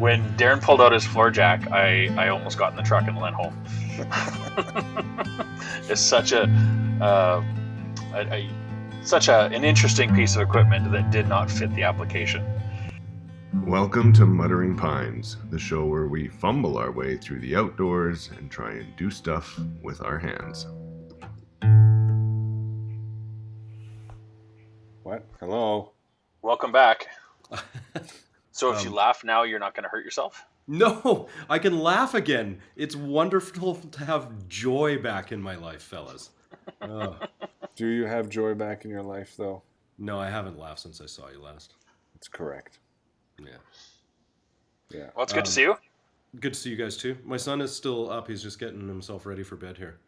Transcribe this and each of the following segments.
When Darren pulled out his floor jack, I almost got in the truck and went home. It's such an interesting piece of equipment that did not fit the application. Welcome to Muttering Pines, the show where we fumble our way through the outdoors and try and do stuff with our hands. What? Hello? Welcome back. So if you laugh now, you're not going to hurt yourself? No, I can laugh again. It's wonderful to have joy back in my life, fellas. Do you have joy back in your life, though? No, I haven't laughed since I saw you last. That's correct. Yeah. Well, it's good to see you. Good to see you guys, too. My son is still up. He's just getting himself ready for bed here.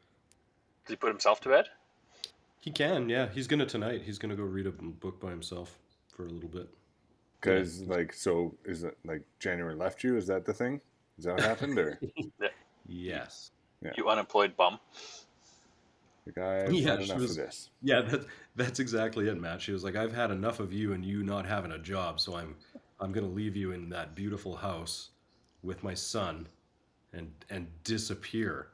Does he put himself to bed? He can, yeah. He's going to tonight. He's going to go read a book by himself for a little bit. Because, is it like January left you? Is that the thing? Is that what happened? Or? Yes. Yeah. You unemployed bum. Like, I've had enough of this. Yeah, that's exactly it, Matt. She was like, I've had enough of you and you not having a job, so I'm going to leave you in that beautiful house with my son and disappear.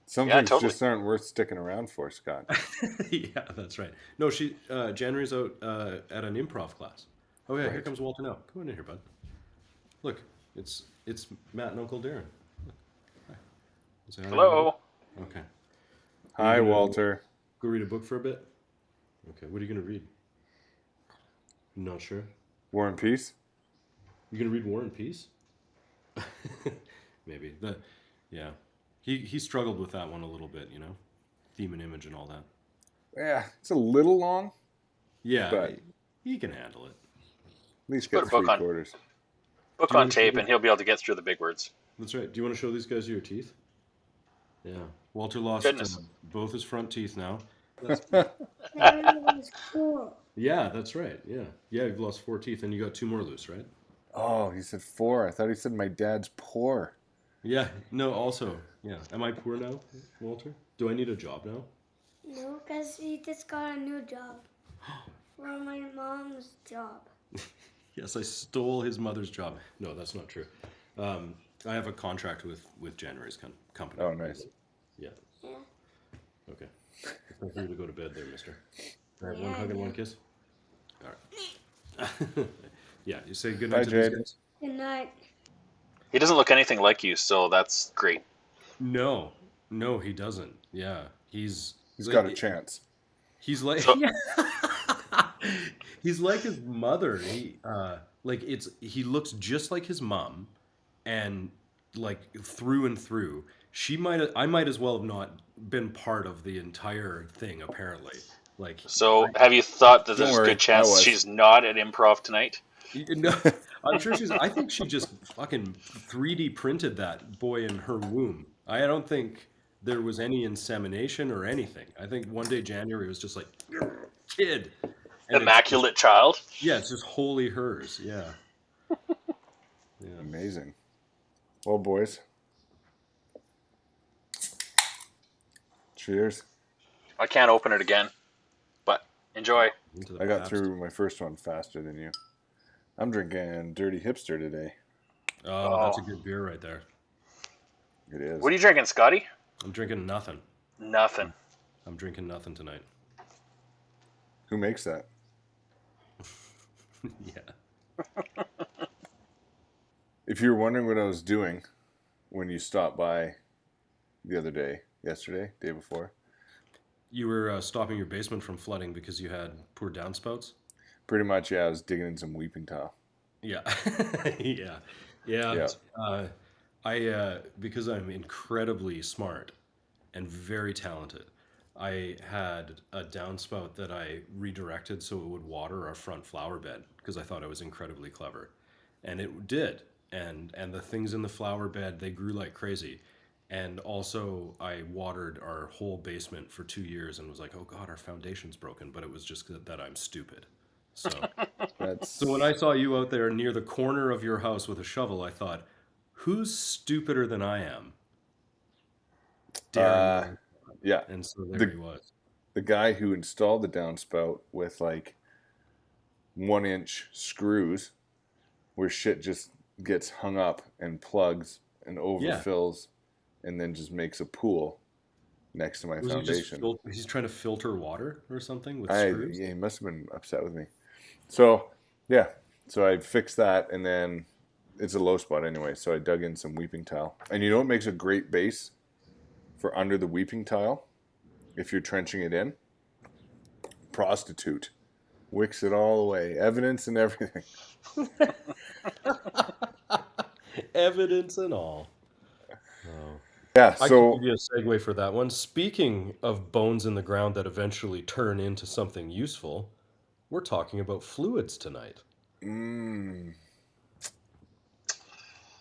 Some things just aren't worth sticking around for, Scott. Yeah, that's right. No, January's out at an improv class. Oh yeah, right. Here comes Walter now. Come on in here, bud. Look, it's Matt and Uncle Darren. Hi. Hello. Okay. Hi, Walter. Go read a book for a bit? Okay, what are you going to read? Not sure. War and Peace? You going to read War and Peace? Maybe. Yeah. He struggled with that one a little bit, theme and image and all that. Yeah, it's a little long. Yeah, but he can handle it. At least get 3/4. Book on tape, and he'll be able to get through the big words. That's right. Do you want to show these guys your teeth? Yeah. Walter lost both his front teeth now. Yeah, that's right. Yeah, you've lost 4 teeth, and you got 2 more loose, right? Oh, he said 4. I thought he said my dad's poor. Yeah. No. Also, yeah. Am I poor now, Walter? Do I need a job now? No, because he just got a new job from my mom's job. Yes, I stole his mother's job. No, that's not true. I have a contract with January's company. Oh, nice. Yeah. Yeah. Okay. It's time for you to go to bed there, mister. All right, one hug and one kiss. All right. Yeah, you say good night to these guys. Good night. He doesn't look anything like you, so that's great. No, he doesn't. Yeah, he's got a chance. He's like he's like his mother. He looks just like his mom, and like through and through. I might as well have not been part of the entire thing. Apparently, have you thought that there's a good chance she's not at improv tonight? No, I'm sure I think she just fucking 3D printed that boy in her womb. I don't think there was any insemination or anything. I think one day January was just like, kid. And immaculate child? Yeah, it's just wholly hers. Yeah. Amazing. Well, boys. Cheers. I can't open it again, but enjoy. I got through my first one faster than you. I'm drinking Dirty Hipster today. Oh, that's a good beer right there. It is. What are you drinking, Scotty? I'm drinking nothing. Nothing. I'm drinking nothing tonight. Who makes that? Yeah. If you're wondering what I was doing when you stopped by the other day, day before. You were stopping your basement from flooding because you had poor downspouts? Pretty much, yeah. I was digging in some weeping tile. Yeah. Yeah. I because I'm incredibly smart and very talented, I had a downspout that I redirected so it would water our front flower bed because I thought I was incredibly clever. And it did. And the things in the flower bed, they grew like crazy. And also I watered our whole basement for 2 years and was like, oh God, our foundation's broken. But it was just that I'm stupid. So, so when I saw you out there near the corner of your house with a shovel, I thought, who's stupider than I am? Darren. Yeah. And so there he was. The guy who installed the downspout with like 1-inch screws where shit just gets hung up and plugs and overfills, and then just makes a pool next to my foundation. He's trying to filter water or something with screws? Yeah, he must have been upset with me. So, yeah. So I fixed that, and then it's a low spot anyway, so I dug in some weeping tile. And you know what makes a great base for under the weeping tile if you're trenching it in? Prostitute. Wicks it all away. Evidence and everything. Evidence and all. Oh. Yeah, I so... can give you a segue for that one. Speaking of bones in the ground that eventually turn into something useful, we're talking about fluids tonight. I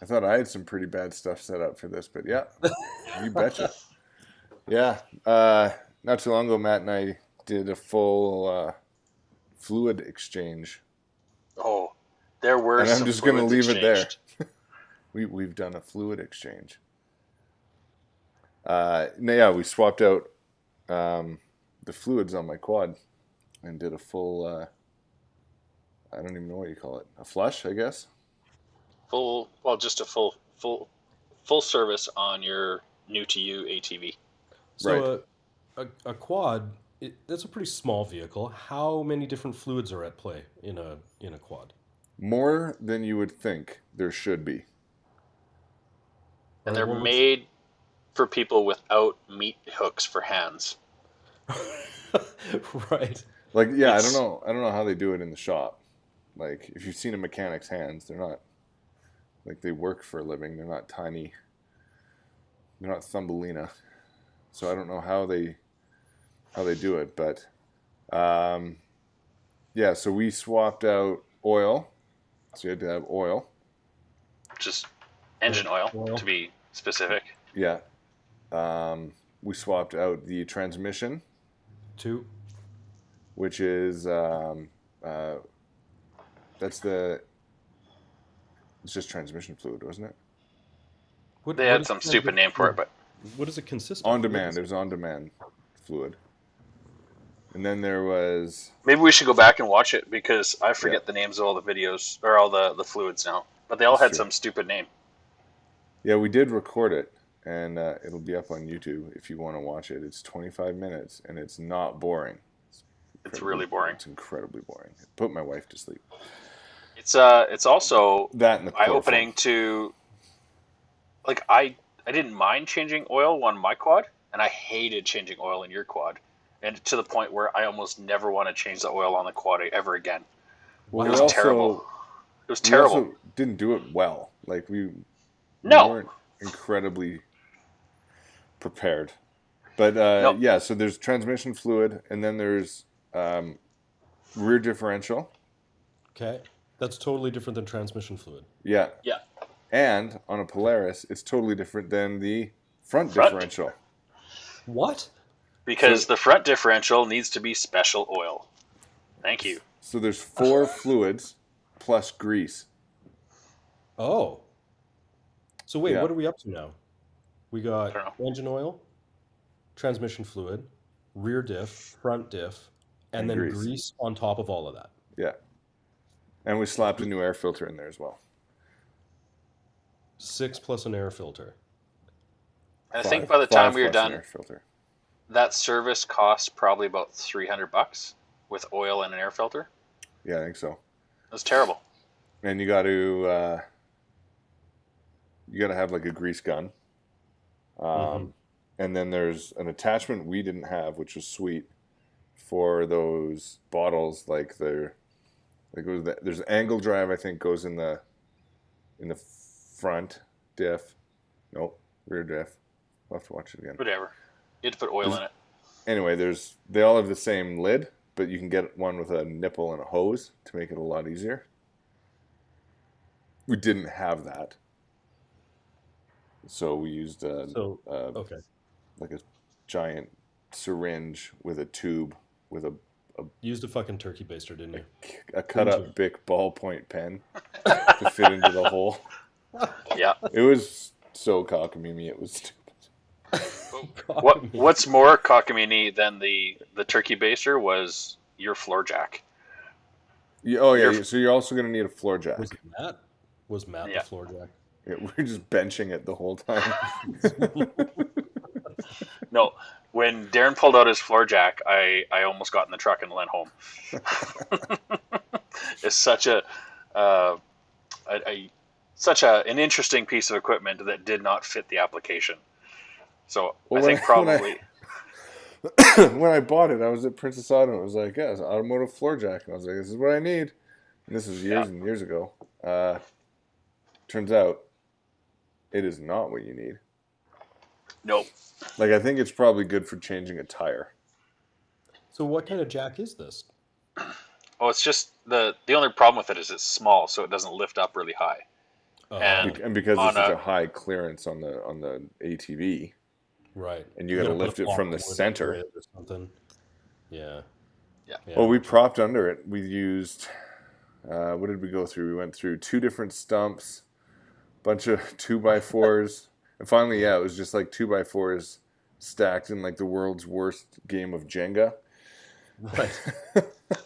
thought I had some pretty bad stuff set up for this, but yeah, you betcha. Yeah, not too long ago, Matt and I did a full fluid exchange. Oh, there were and some I'm just going to leave exchanged. it there. We've done a fluid exchange. We swapped out the fluids on my quad and did a full, I don't even know what you call it, a flush, I guess. Just a full service on your new to you ATV. So a quad, that's a pretty small vehicle. How many different fluids are at play in a quad? More than you would think there should be. And they're made for people without meat hooks for hands. Right. Like, yeah, I don't know how they do it in the shop. Like, if you've seen a mechanic's hands, they're not, like, they work for a living. They're not tiny. They're not Thumbelina. So I don't know how they do it, but so we swapped out oil. So you had to have oil. Just engine oil, to be specific. Yeah. We swapped out the transmission. Which is it's just transmission fluid, wasn't it? They had some stupid name for it, but what does it consist of? On demand. There's on demand fluid. And then there was... Maybe we should go back and watch it, because I forget the names of all the videos, or all the fluids now. But they all had some stupid name. Yeah, we did record it, and it'll be up on YouTube if you want to watch it. It's 25 minutes, and it's not boring. It's really boring. It's incredibly boring. It put my wife to sleep. It's also that eye-opening to... Like, I didn't mind changing oil on my quad, and I hated changing oil in your quad. And to the point where I almost never want to change the oil on the quad ever again. Well, it was terrible. It was terrible. We also didn't do it well. Like, we weren't incredibly prepared. But, so there's transmission fluid, and then there's rear differential. Okay. That's totally different than transmission fluid. Yeah. Yeah. And on a Polaris, it's totally different than the front differential. What? Because the front differential needs to be special oil. Thank you. So there's 4 fluids plus grease. Oh. So wait, what are we up to now? We got engine oil, transmission fluid, rear diff, front diff, and then grease on top of all of that. Yeah. And we slapped a new air filter in there as well. 6 plus an air filter. And I think by the time we were done, that service cost probably about $300 with oil and an air filter. Yeah, I think so. It was terrible. And you got to have like a grease gun. And then there's an attachment we didn't have, which was sweet, for those bottles. Like there's an angle drive, I think, goes in the front diff. Nope, rear diff. We'll have to watch it again. Whatever. You had to put oil in it. Anyway, they all have the same lid, but you can get one with a nipple and a hose to make it a lot easier. We didn't have that. So we used like a giant syringe with a tube with a used a fucking turkey baster, didn't you? A cut-up Bic ballpoint pen to fit into the hole. Yeah. It was so cockamamie, it was stupid. What's more cockamamie than the turkey baster was your floor jack. So you're also going to need a floor jack. Was it that? Was Matt Yeah. the floor jack? Yeah, we're just benching it the whole time. No, when Darren pulled out his floor jack, I almost got in the truck and went home. It's such uh, an interesting piece of equipment that did not fit the application. So Well, I think probably when I bought it, I was at Princess Auto. And it was like, yeah, it's an automotive floor jack. And I was like, this is what I need. And this was years and years ago. Turns out, it is not what you need. nope. Like, I think it's probably good for changing a tire. So what kind of jack is this? Oh, it's just the only problem with it is it's small, so it doesn't lift up really high. And because on it's such a high clearance on the ATV, right, and you got to gotta put lift a it block from of the wood center. under it or something. Yeah. Well, we propped under it. We used, what did we go through? We went through 2 different stumps, bunch of 2x4s, and finally, it was just like 2x4s stacked in like the world's worst game of Jenga. Right.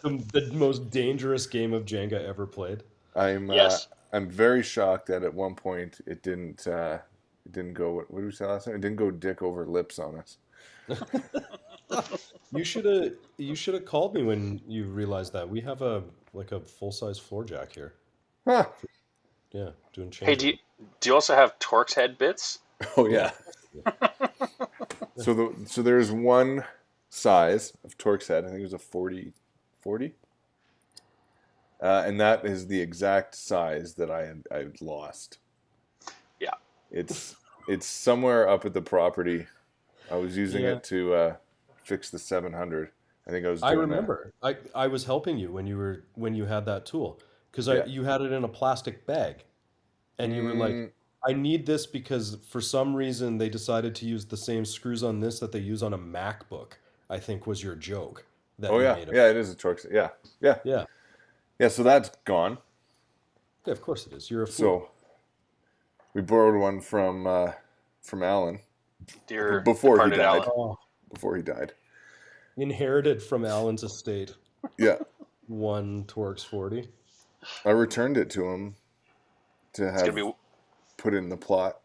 The most dangerous game of Jenga ever played. I'm very shocked that at one point it didn't go. What did we say last time? It didn't go dick over lips on us. You should have called me when you realized that we have a full size floor jack here. Huh. Yeah, doing change. Hey, do you also have Torx head bits? Oh yeah. So there's one size of Torx head. I think it was a 40, and that is the exact size that I lost. Yeah. It's somewhere up at the property. I was using it to fix the 700. I think I was. I remember. I was helping you when you had that tool because you had it in a plastic bag, and you were like, "I need this because for some reason they decided to use the same screws on this that they use on a MacBook." I think was your joke. That you made of it is a Torx. Yeah. So that's gone. Yeah, of course it is. You're a fool. So we borrowed one from Alan Dear before he departed died. Alan. Oh, Before he died. inherited from Alan's estate. Yeah. One Torx 40. I returned it to him to have put in the plot.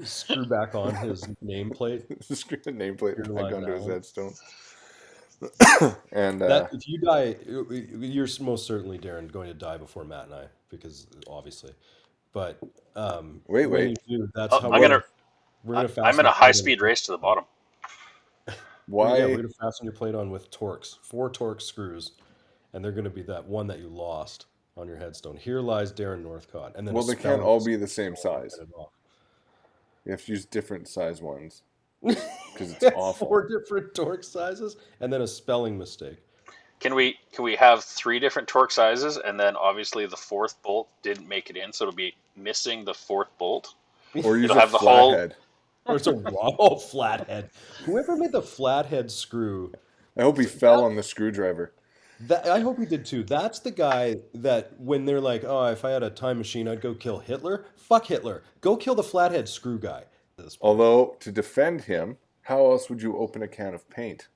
Screw back on his nameplate. Screw the nameplate back onto his headstone. And that if you die, you're most certainly, Darren, going to die before Matt and I, because obviously. But wait. when you do, that's how I'm in a high-speed race to the bottom. Why? Yeah, we're going to fasten your plate on with Torx, 4 Torx screws, and they're going to be that one that you lost on your headstone. Here lies Darren Northcott, and then Well, they can't all be the same size. You have to use different size ones because it's awful. 4 different Torx sizes, and then a spelling mistake. Can we have 3 different Torx sizes, and then obviously the 4th bolt didn't make it in, so it'll be missing the 4th bolt. Or use It'll a have the whole flathead. Or it's a raw flathead. Whoever made the flathead screw, I hope he fell on the screwdriver. I hope he did too. That's the guy that when they're like, oh, if I had a time machine, I'd go kill Hitler. Fuck Hitler. Go kill the flathead screw guy. Although, to defend him, how else would you open a can of paint?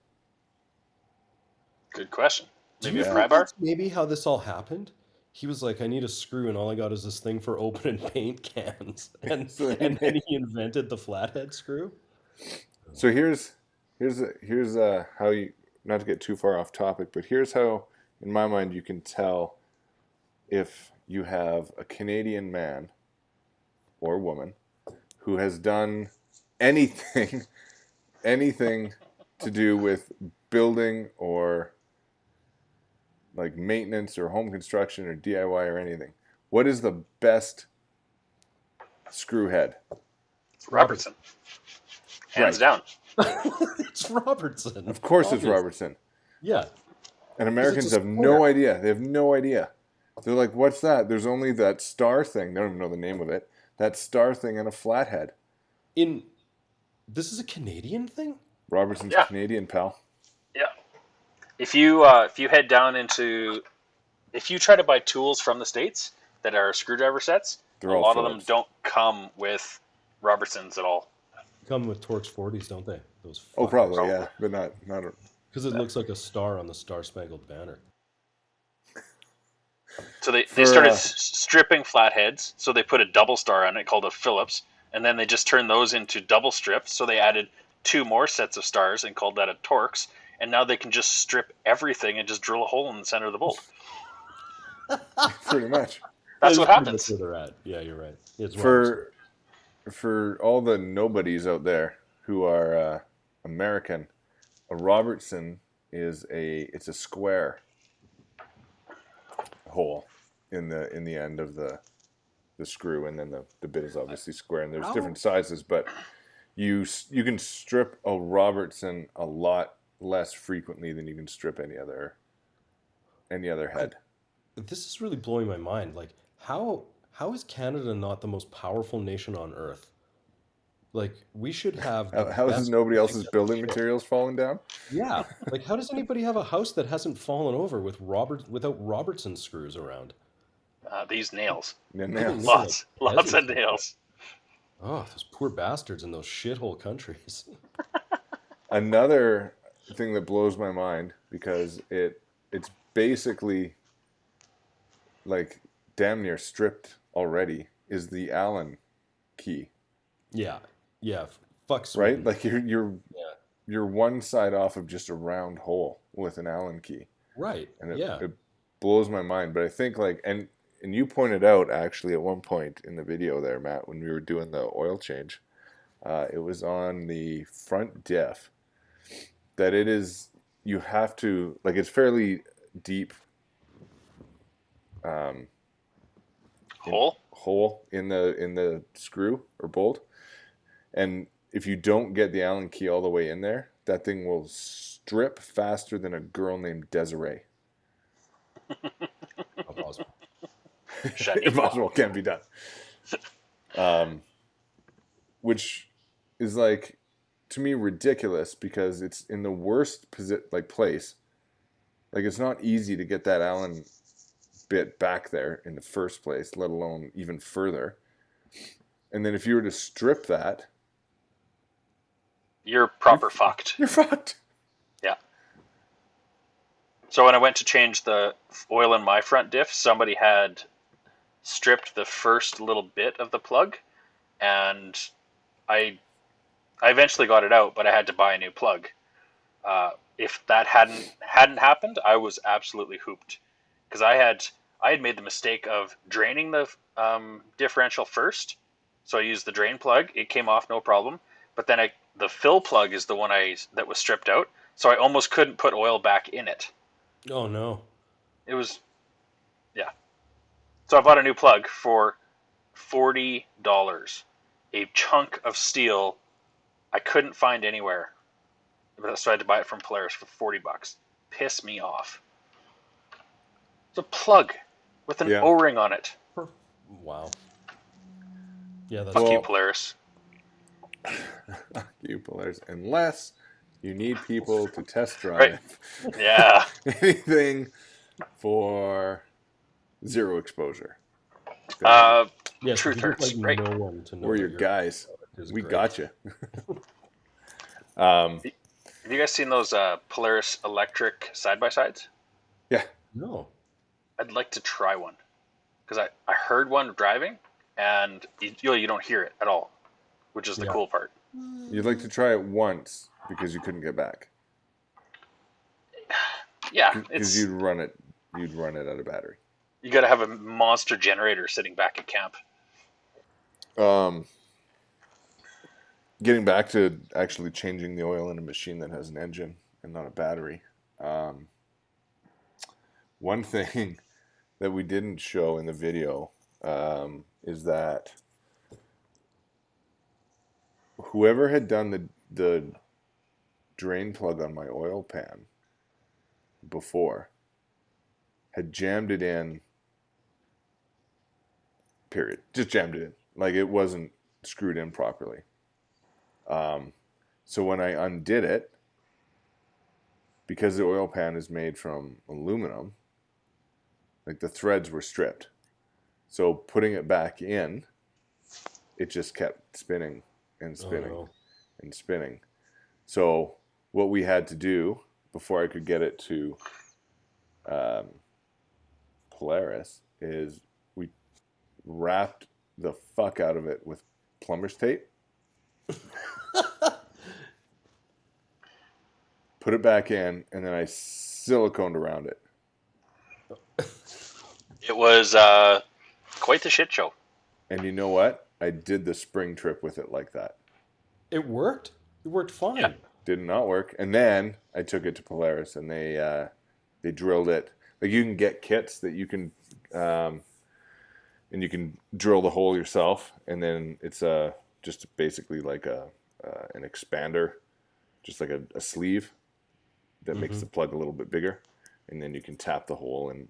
Good question. Maybe a think pry bar? that's maybe how this all happened? He was like, I need a screw, and all I got is this thing for opening paint cans. And then he invented the flathead screw. So here's how you, not to get too far off topic, but here's how, in my mind, you can tell if you have a Canadian man or woman who has done anything to do with building or like maintenance or home construction or DIY or anything. What is the best screw head? Robertson. Hands down. It's Robertson. Of course it's Robertson. Yeah. And Americans have no idea. They have no idea. They're like, what's that? There's only that star thing. They don't even know the name of it. That star thing and a flathead. This is a Canadian thing? Robertson's Canadian, pal. Yeah. If you head down into, if you try to buy tools from the States that are screwdriver sets, a lot of them don't come with Robertsons at all. Come with Torx 40s, don't they? Those. Probably, yeah, but not. Because it looks like a star on the Star Spangled Banner. So they started stripping flatheads. So they put a double star on it called a Phillips, and then they just turned those into double strips. So they added 2 more sets of stars and called that a Torx. And now they can just strip everything and just drill a hole in the center of the bolt. Pretty much. That's what happens. Where they're at. Yeah, you're right. It's For all the nobodies out there who are American, a Robertson is it's a square hole in the end of the screw, and then the bit is obviously square, and there's different sizes, but you can strip a Robertson a lot less frequently than you can strip any other head. This is really blowing my mind. Like, how is Canada not the most powerful nation on earth? Like, we should have. How is nobody else's building materials falling down? Yeah, like, how does anybody have a house that hasn't fallen over without Robertson screws around? These nails. Yeah, nails. Lots of nails. Oh, those poor bastards in those shithole countries. Another thing that blows my mind, because it's basically like damn near stripped already, is the Allen key. Yeah. Fuck Right? Sweden. Like you're one side off of just a round hole with an Allen key. Right. And it blows my mind. But I think and you pointed out actually at one point in the video there, Matt, when we were doing the oil change, it was on the front diff, that you have to, like, it's fairly deep hole in the screw or bolt, and if you don't get the Allen key all the way in there, that thing will strip faster than a girl named Desiree. Impossible. Impossible, can't be done. Which is, like, to me ridiculous, because it's in the worst place. Like, it's not easy to get that Allen bit back there in the first place, let alone even further. And then if you were to strip that, you're fucked. You're fucked. Yeah. So when I went to change the oil in my front diff, somebody had stripped the first little bit of the plug, and I eventually got it out, but I had to buy a new plug. If that hadn't happened, I was absolutely hooped, because I had made the mistake of draining the differential first. So I used the drain plug; it came off no problem. But then the fill plug is the one that was stripped out, so I almost couldn't put oil back in it. Oh no! It was, yeah. So I bought a new plug for $40, a chunk of steel I couldn't find anywhere. So I had to buy it from Polaris for $40. Piss me off. It's a plug with an O-ring on it. Wow. Yeah, that's Fuck you, Polaris. Fuck you, Polaris. Unless you need people to test drive. Right. Yeah. Anything for zero exposure. Truthers, right? No one to know. We're your guys. We got you. Have you guys seen those Polaris electric side-by-sides? Yeah. No. I'd like to try one, because I heard one driving, and you don't hear it at all, which is the cool part. You'd like to try it once because you couldn't get back. Yeah, because you'd run it out of battery. You got to have a monster generator sitting back at camp. Getting back to actually changing the oil in a machine that has an engine and not a battery. One thing that we didn't show in the video is that whoever had done the drain plug on my oil pan before had jammed it in, period. Just jammed it in. Like, it wasn't screwed in properly. So when I undid it, because the oil pan is made from aluminum, like, the threads were stripped. So putting it back in, it just kept spinning and spinning and spinning. So what we had to do before I could get it to Polaris is we wrapped the fuck out of it with plumber's tape. Put it back in, and then I siliconed around it. It was quite the shit show. And you know what? I did the spring trip with it like that. It worked. It worked fine. Yeah. Did not work. And then I took it to Polaris, and they drilled it. Like, you can get kits that you can, and you can drill the hole yourself, and then it's just basically like an expander, just like a sleeve that makes the plug a little bit bigger, and then you can tap the hole and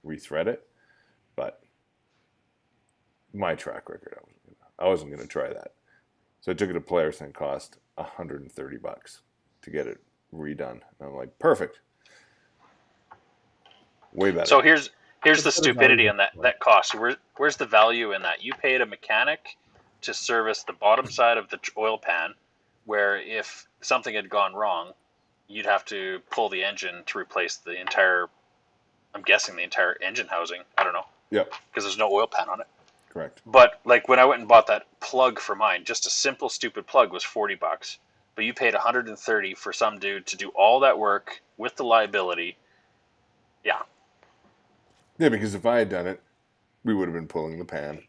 rethread it. But my track record, I wasn't going to try that. So I took it to Polaris, and it cost $130 to get it redone. And I'm like, perfect. Way better. So here's the stupidity in that cost. Where's the value in that? You paid a mechanic to service the bottom side of the oil pan, where if something had gone wrong, you'd have to pull the engine to replace the entire, I'm guessing the entire engine housing. I don't know. Yep. Because there's no oil pan on it. Correct. But like when I went and bought that plug for mine, just a simple stupid plug was $40. But you paid $130 for some dude to do all that work with the liability. Yeah. Yeah, because if I had done it, we would have been pulling the pan,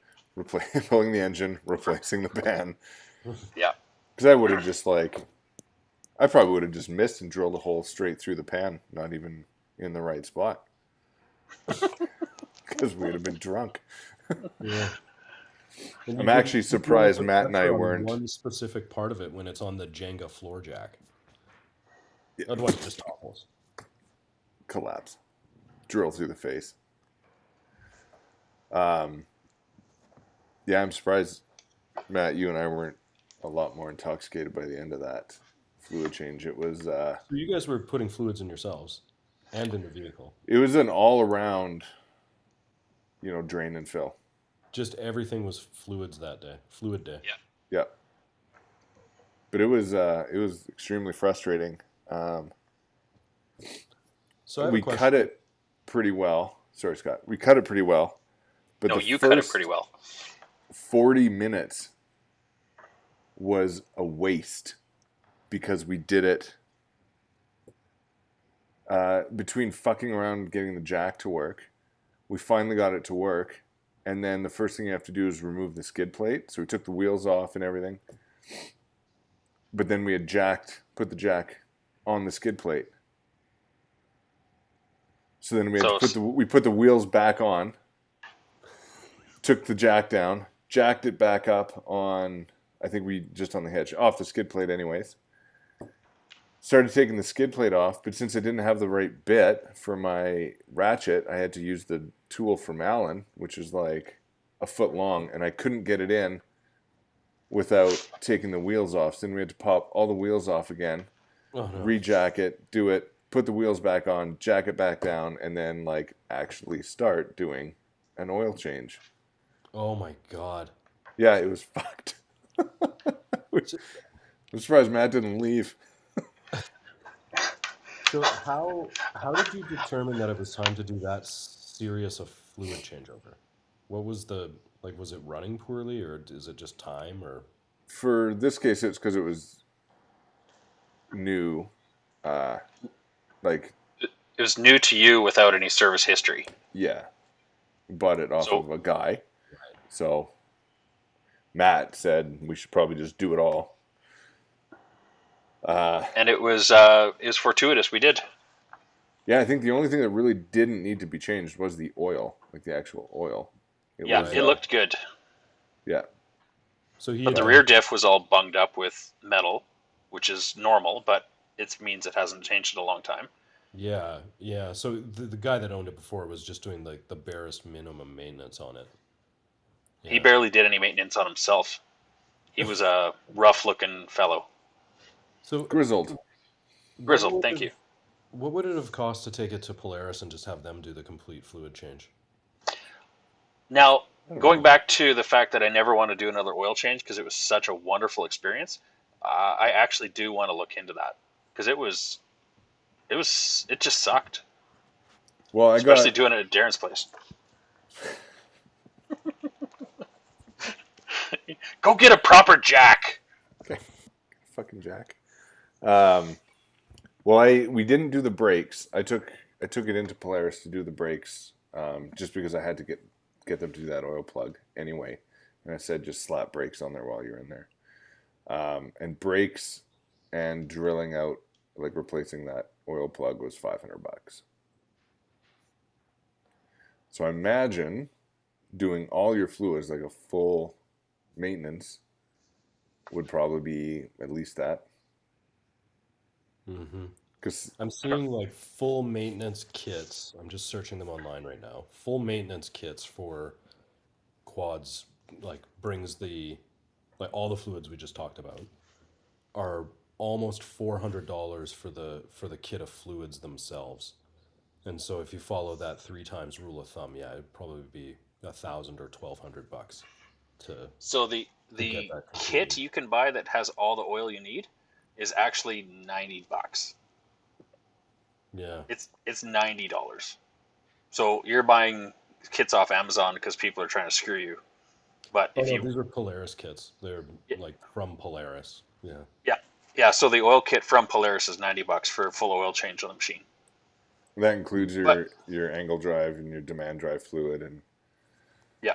pulling the engine, replacing the pan. Yeah. Because I would have just I probably would have just missed and drilled a hole straight through the pan, not even in the right spot. Because we would have been drunk. Yeah. I'm actually surprised Matt and I weren't. One specific part of it when it's on the Jenga floor jack. Yeah. Otherwise, it just topples. Collapse. Drill through the face. Yeah, I'm surprised, Matt, you and I weren't a lot more intoxicated by the end of that fluid change. It was. So you guys were putting fluids in yourselves and in the vehicle. It was an all-around, drain and fill. Just everything was fluids that day. Fluid day. Yeah. Yeah. But it was extremely frustrating. So we cut it pretty well. Sorry, Scott. We cut it pretty well. But no, you cut it pretty well. 40 minutes was a waste because we did it between fucking around getting the jack to work. We finally got it to work. And then the first thing you have to do is remove the skid plate. So we took the wheels off and everything. But then we had put the jack on the skid plate. So then we had we put the wheels back on, took the jack down, jacked it back up on, I think we just on the hitch, off the skid plate anyways. Started taking the skid plate off, but since I didn't have the right bit for my ratchet, I had to use the tool from Allen, which is like a foot long, and I couldn't get it in without taking the wheels off. So then we had to pop all the wheels off again, re-jack it, do it, put the wheels back on, jack it back down, and then actually start doing an oil change. Oh my God. Yeah, it was fucked. I'm surprised Matt didn't leave. So how did you determine that it was time to do that serious a fluid changeover? What was was it running poorly, or is it just time, or? For this case, it's because it was new. It was new to you without any service history. Yeah. Bought it off of a guy. So Matt said we should probably just do it all. And it was fortuitous. We did. Yeah, I think the only thing that really didn't need to be changed was the oil, like the actual oil. It looked good. Yeah. But the rear diff was all bunged up with metal, which is normal, but it means it hasn't changed in a long time. Yeah. So the guy that owned it before was just doing the barest minimum maintenance on it. Yeah. He barely did any maintenance on himself. He was a rough-looking fellow. So grizzled, thank you. What would it have cost to take it to Polaris and just have them do the complete fluid change? Now, going back to the fact that I never want to do another oil change because it was such a wonderful experience, I actually do want to look into that because it just sucked. Well, Especially doing it at Darren's place. Go get a proper jack. Okay. Fucking jack. We didn't do the brakes. I took it into Polaris to do the brakes, just because I had to get them to do that oil plug anyway. And I said just slap brakes on there while you're in there. And brakes and drilling out, like replacing that oil plug, was $500. So I imagine doing all your fluids, like a full maintenance, would probably be at least that. Mm-hmm. Because I'm seeing like full maintenance kits. I'm just searching them online right now. Full maintenance kits for quads, like brings like all the fluids we just talked about, are almost $400 for the kit of fluids themselves. And so if you follow that 3 times rule of thumb, yeah, it'd probably be $1,000 or $1,200 to So get the that kit completely. you can buy that has all the oil you need is actually $90. Yeah. It's $90. So you're buying kits off Amazon because people are trying to screw you. But Oh if no, you these are Polaris kits. They're yeah like from Polaris. Yeah. yeah, yeah, so the oil kit from Polaris is $90 for a full oil change on the machine. that includes But your angle drive and your demand drive fluid, and yeah.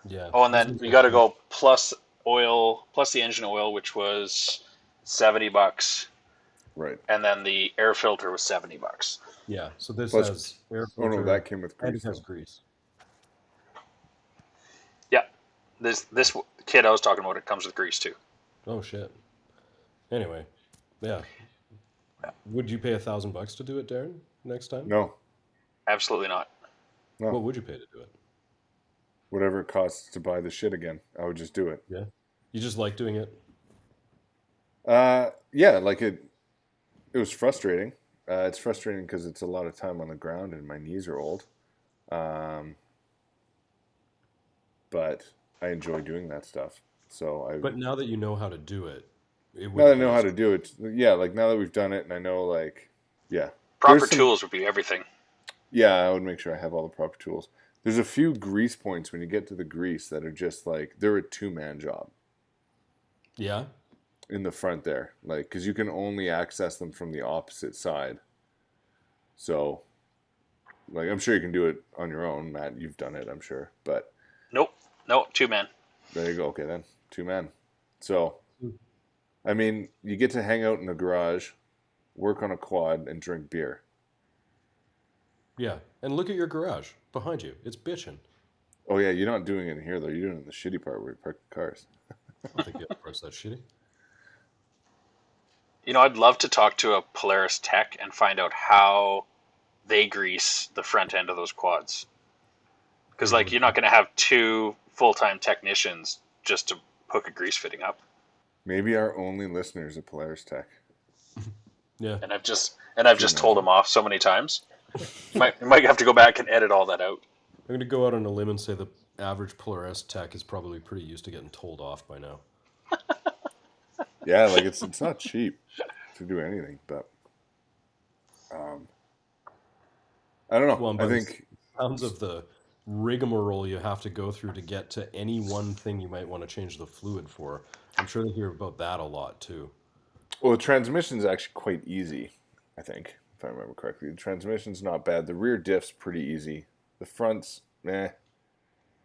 Yeah. Oh, and These then ones you are got to cheap. go plus oil, plus the engine oil, which was $70, right. and then the air filter was $70. Yeah. So this Plus, has air oh no, filter that came with and it grease has though. grease. Yeah, this kit I was talking about, it comes with grease too. Oh shit. Anyway, yeah. Would you pay $1,000 to do it, Darren, next time? No, Absolutely not. no. What would you pay to do it? Whatever it costs to buy the shit again, I would just do it. Yeah. You just like doing it? Yeah, like it was frustrating. It's frustrating because it's a lot of time on the ground and my knees are old. Um, but I enjoy doing that stuff. So But now that you know how to do it, it now that I wouldn't be know how as to do it, yeah, like now that we've done it and I know, like, yeah, Proper there's some, tools would be everything. yeah, I would make sure I have all the proper tools. There's a few grease points when you get to the grease that are just like, they're a 2-man job Yeah. in the front there. Like, because you can only access them from the opposite side. So, like, I'm sure you can do it on your own, Matt. You've done it, I'm sure. But Nope, nope, 2 men. there you go. Okay, then 2 men. So, I mean, you get to hang out in the garage, work on a quad, and drink beer. Yeah. And look at your garage behind you. It's bitching. Oh yeah, you're not doing it in here though. You're doing it in the shitty part where you park the cars. I don't think you have to press that shitty. You know, I'd love to talk to a Polaris tech and find out how they grease the front end of those quads. Because, like, you're not going to have 2 full-time technicians just to hook a grease fitting up. Maybe our only listeners at Polaris Tech. Yeah. And I've just told them off so many times. You might have to go back and edit all that out. I'm going to go out on a limb and say the average Polaris tech is probably pretty used to getting told off by now. Yeah, like it's not cheap to do anything, but I don't know. Well, and I by the think sounds of the rigmarole you have to go through to get to any one thing you might want to change the fluid for, I'm sure they hear about that a lot too. well, the transmission's actually quite easy. I think, if I remember correctly, the transmission's not bad. The rear diff's pretty easy. The front's meh.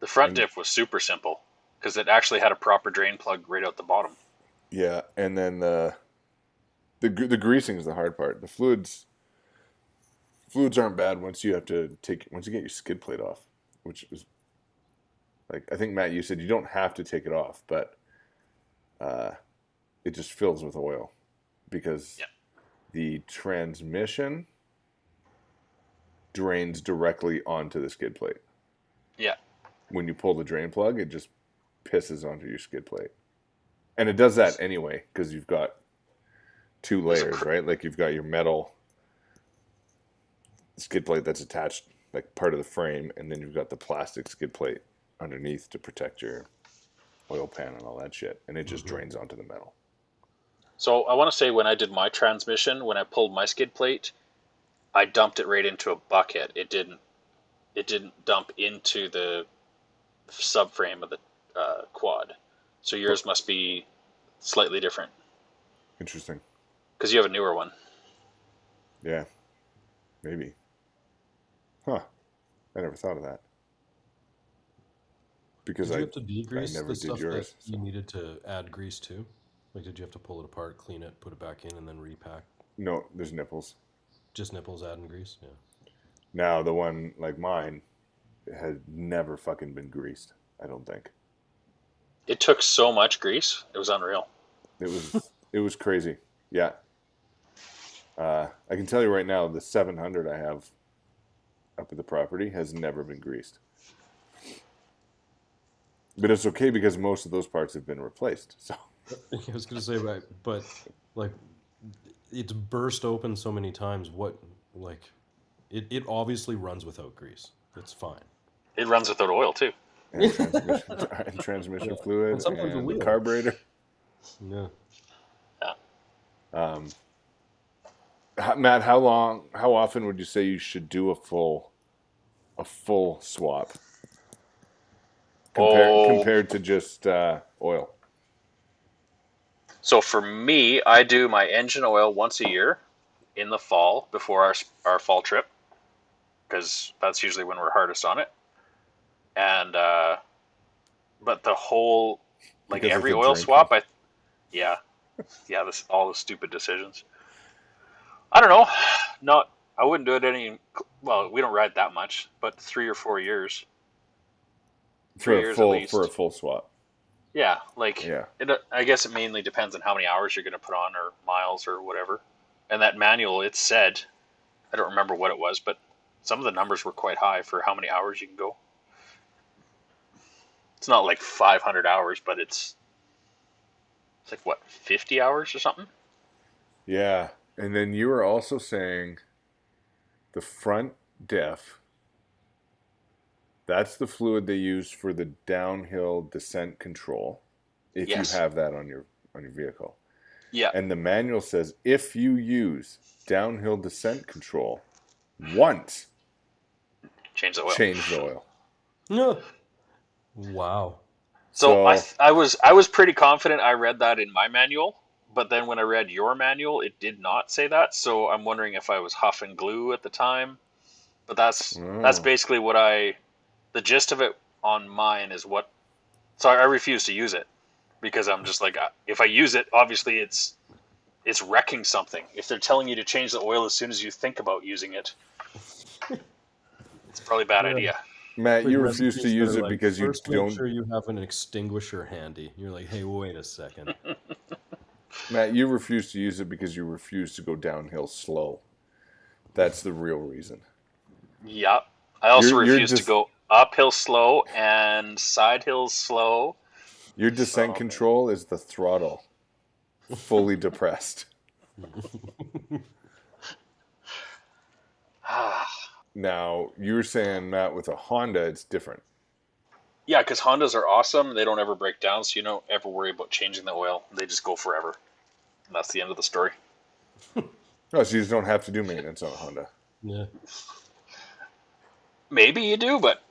The front And diff was super simple because it actually had a proper drain plug right out the bottom. yeah, and then the greasing is the hard part. The fluids aren't bad once you get your skid plate off, which is like, I think Matt, you said you don't have to take it off, but it just fills with oil because Yeah. the transmission drains directly onto the skid plate. Yeah. When you pull the drain plug, it just pisses onto your skid plate. And it does that anyway because you've got 2 layers, right? Like you've got your metal skid plate that's attached, like part of the frame, and then you've got the plastic skid plate underneath to protect your oil pan and all that shit, and it just drains onto the metal. So I want to say when I did my transmission, when I pulled my skid plate, I dumped it right into a bucket. It didn't dump into the subframe of the quad. So yours must be slightly different Interesting. because you have a newer one. Yeah, maybe. Huh. I never thought of that. Because Did you I have to degrease never the did stuff yours. that you needed to add grease to? Like, did you have to pull it apart, clean it, put it back in, and then repack? No, there's nipples. Just nipples adding grease? Yeah. Now, the one like mine had never fucking been greased, I don't think. It took so much grease. It was unreal. It was crazy. Yeah. I can tell you right now, the 700 I have up at the property has never been greased. But it's okay because most of those parts have been replaced. So I was going to say, but like, it's burst open so many times. It obviously runs without grease. It's fine. It runs without oil too. and transmission fluid And sometimes a and wheel. carburetor. Yeah. Matt, how often would you say you should do a full swap compared to just oil? So for me, I do my engine oil once a year in the fall before our fall trip, because that's usually when we're hardest on it. And but the whole, like, Because every of the oil drinking. swap, this all the stupid decisions. I don't know. I wouldn't do it any. Well, we don't ride that much, but 3 or 4 years. For 3 a years at least. full swap. Yeah, like, Yeah. I guess it mainly depends on how many hours you're going to put on, or miles, or whatever. And that manual, it said, I don't remember what it was, but some of the numbers were quite high for how many hours you can go. It's not like 500 hours, but it's like, what, 50 hours or something? Yeah. And then you were also saying the front diff, that's the fluid they use for the downhill descent control, if Yes. you have that on your vehicle. Yeah. And the manual says if you use downhill descent control once, Change the oil. change the oil. No. Wow. So I was pretty confident I read that in my manual, but then when I read your manual, it did not say that. So I'm wondering if I was huffing glue at the time. But that's basically what the gist of it on mine is what. So I refuse to use it because I'm just like, if I use it, obviously it's wrecking something. If they're telling you to change the oil as soon as you think about using it, it's probably a bad idea. Matt, you Like refuse to recipes use that are it like, because you first don't. Make sure you have an extinguisher handy. You're like, hey, wait a second. Matt, you refuse to use it because you refuse to go downhill slow. That's the real reason. Yeah. I also You're refuse to go uphill slow and side hills slow. Your descent control is the throttle, fully depressed. Now, you were saying, Matt, with a Honda, it's different. Yeah, because Hondas are awesome. They don't ever break down, so you don't ever worry about changing the oil. They just go forever. And that's the end of the story. No, so you just don't have to do maintenance on a Honda. Yeah. Maybe you do, but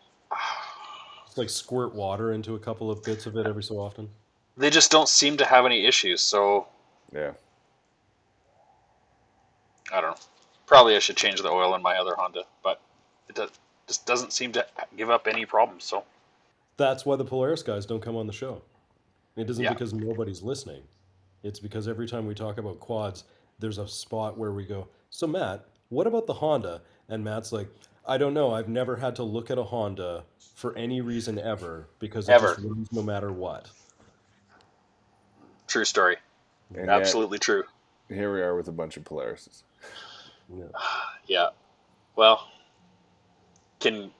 It's like squirt water into a couple of bits of it every so often. they just don't seem to have any issues, so Yeah. I don't know. Probably I should change the oil in my other Honda, but it just doesn't seem to give up any problems, so. That's why the Polaris guys don't come on the show. It isn't Yeah. because nobody's listening. It's because every time we talk about quads, there's a spot where we go, so Matt, what about the Honda? And Matt's like, I don't know. I've never had to look at a Honda for any reason ever because it just runs no matter what. True story. And Absolutely true. Here we are with a bunch of Polarises. Yeah. Yeah. Well, can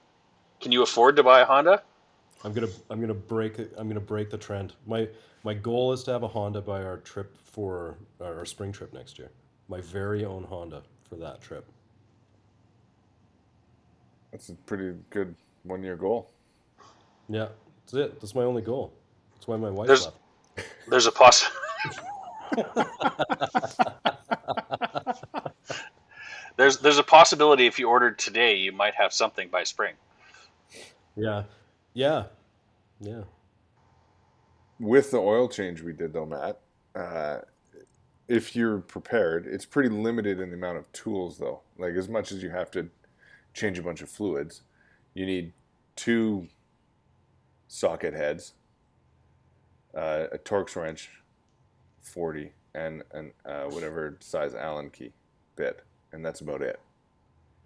you afford to buy a Honda? I'm gonna break the trend. My goal is to have a Honda by our trip for our spring trip next year. My very own Honda for that trip. That's a pretty good 1-year goal. Yeah, that's it. That's my only goal. That's why my wife left. There's a There's a possibility if you ordered today, you might have something by spring. Yeah. Yeah. Yeah. With the oil change we did, though, Matt, if you're prepared, it's pretty limited in the amount of tools, though. Like, as much as you have to change a bunch of fluids, you need 2 socket heads, a Torx wrench, 40, and whatever size Allen key bit, and that's about it.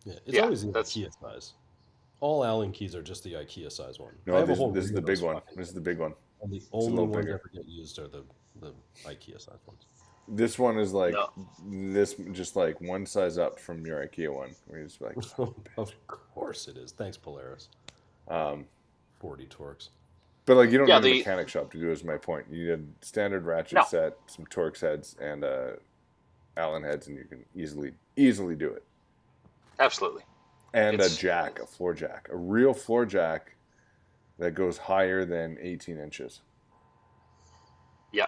Yeah. It's always the IKEA size. All Allen keys are just the IKEA size one. No, this is the big one. This is the big one. And the only ones that ever get used are the IKEA size ones. This one is like this, just like one size up from your IKEA one. Where you're just like, of course it is. Thanks, Polaris. 40 Torx. But like, you don't need a mechanic shop to do. Is my point. You need a standard ratchet set, some Torx heads, and Allen heads, and you can easily do it. Absolutely. And a jack, a floor jack, a real floor jack that goes higher than 18 inches. Yeah.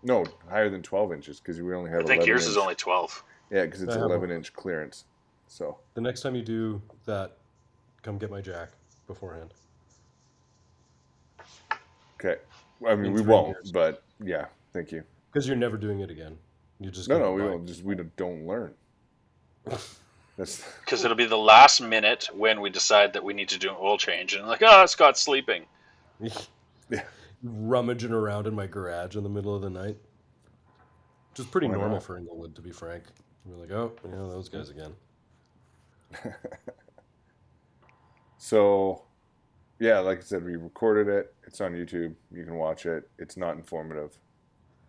No, higher than 12 inches, because we only have 11 I think yours inch. is only 12. Yeah, because it's 11-inch clearance. So the next time you do that, come get my jack beforehand. Okay. I mean, we won't, but yeah, thank you. Because you're never doing it again. You just we won't. We don't learn. Because it'll be the last minute when we decide that we need to do an oil change, and like, oh, Scott's sleeping. Yeah. Rummaging around in my garage in the middle of the night. Which is pretty normal for Inglewood, to be frank. We're like, oh, yeah, those guys again. So, yeah, like I said, we recorded it. It's on YouTube. You can watch it. It's not informative.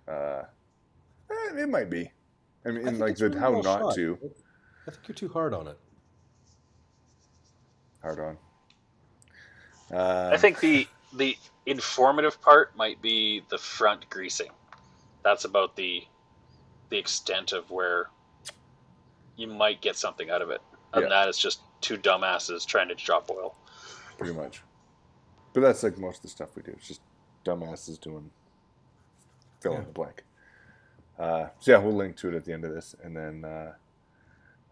It might be. I mean, like how not to. I think you're too hard on it. Hard on. I think the informative part might be the front greasing. That's about the extent of where you might get something out of it. And that is just 2 dumbasses trying to drop oil. Pretty much. But that's like most of the stuff we do. It's just dumbasses doing fill in the blank. So yeah, we'll link to it at the end of this. And then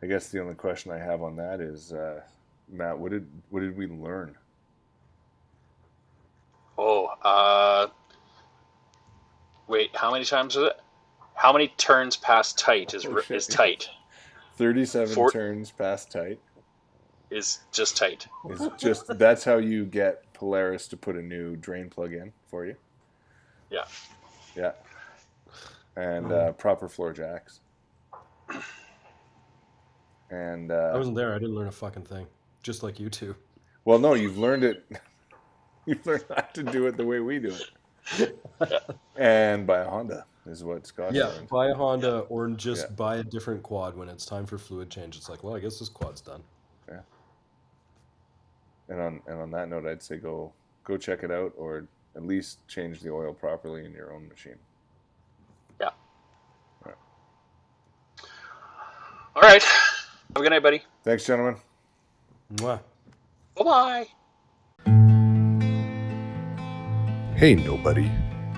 I guess the only question I have on that is, Matt, what did we learn? Wait, how many times was it? How many turns past tight is tight? 37 turns past tight. Is just tight. That's how you get Polaris to put a new drain plug in for you. Yeah. Yeah. And proper floor jacks. And I wasn't there. I didn't learn a fucking thing. Just like you two. Well, no, you've learned it. You've learned how to do it the way we do it. And buy a Honda is what Scott learned. Buy a Honda or just buy a different quad when it's time for fluid change. It's like, well, I guess this quad's done. Yeah. And on that note, I'd say go check it out, or at least change the oil properly in your own machine. Yeah. All right. Have a good night, buddy. Thanks, gentlemen. Mwah. Bye-bye. Hey, nobody.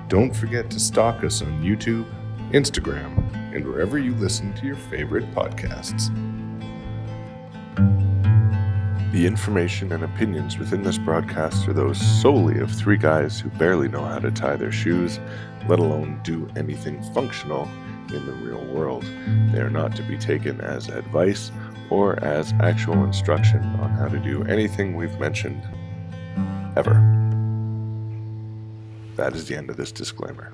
Don't forget to stalk us on YouTube, Instagram, and wherever you listen to your favorite podcasts. The information and opinions within this broadcast are those solely of 3 guys who barely know how to tie their shoes, let alone do anything functional in the real world. They are not to be taken as advice or as actual instruction on how to do anything we've mentioned ever. That is the end of this disclaimer.